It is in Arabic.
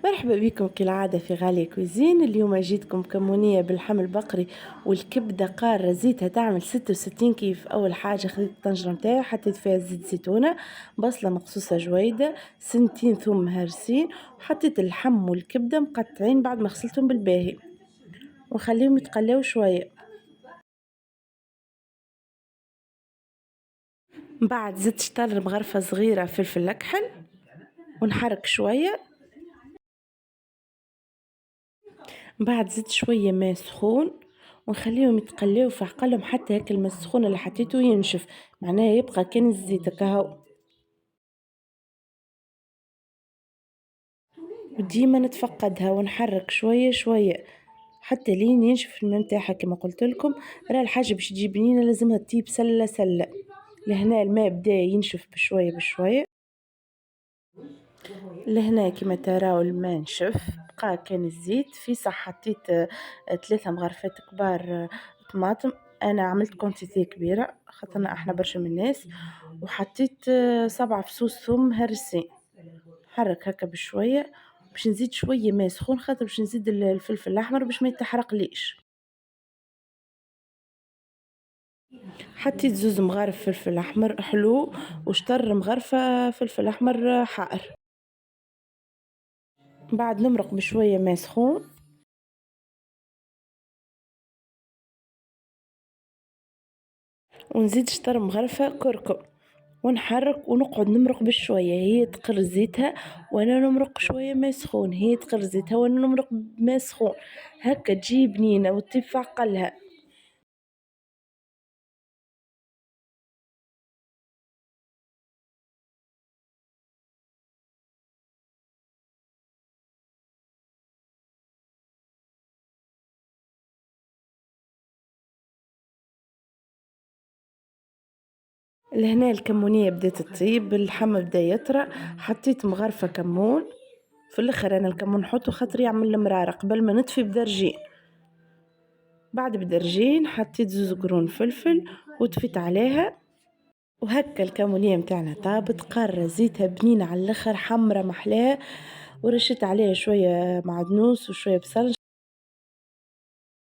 مرحبا بكم كالعادة في غالية كوزين. اليوم جيتكم كمونية باللحم البقري والكبدة قارة زيتها تعمل 66 كيف. أول حاجة خذيت الطنجرة متاعي حطيت فيها زيت زيتونة، بصلة مقصوصة جويدة، سنتين ثوم مهرسين، وحطيت اللحم والكبدة مقطعين بعد ما غسلتهم بالباهي ونخليهم يتقلاو شوية. بعد زدت شطر مغرفة صغيرة فلفل أكحل ونحرك شوية. بعد زدت شوية ماء سخون ونخليهم يتقليو في عقلهم حتى هيك الماء السخون اللي حطيته ينشف، معناه يبقى كان الزيت كهو. وديما نتفقدها ونحرك شوية شوية حتى لين ينشف الماء متاعها. كما قلت لكم راه الحاجة باش تجي بنينة لازمها تطيب سلة سلة. لهنا الماء بدا ينشف بشوية بشوية، لهنا كما تراو الماء نشف، بقى كان الزيت في صح. حطيت 3 مغرفات كبار طماطم، انا عملت كونتيتي كبيره خاطرنا احنا برشا من الناس، وحطيت 7 فصوص ثوم هرسين. حرك هكا بشويه باش نزيد شويه ماء سخون خاطر باش نزيد الفلفل الاحمر باش ما يتحرقليش. حطيت 2 مغارف فلفل احمر حلو وشطر مغرفه فلفل احمر حار. بعد نمرق بشويه ماء سخون ونزيد شطر مغرفة كركم ونحرك ونقعد نمرق بشوية. هي تقر زيتها وانا نمرق شوية ماء سخون، هي تقر زيتها وانا نمرق ماء سخون، هكا تجي بنينة وتطيب في عقلها. لهنا الكمونية بدات تطيب، اللحم بدا يطرى، حطيت مغرفة كمون. في الاخر انا الكمون نحطه خاطر يعمل المرارة قبل ما نطفي بدرجين. بعد بدرجين حطيت 2 قرون فلفل وطفيت عليها، وهكا الكمونية متاعنا طابت قارة زيتها بنينة على الاخر حمرة محلاها. ورشيت عليها شوية معدنوس وشوية بصل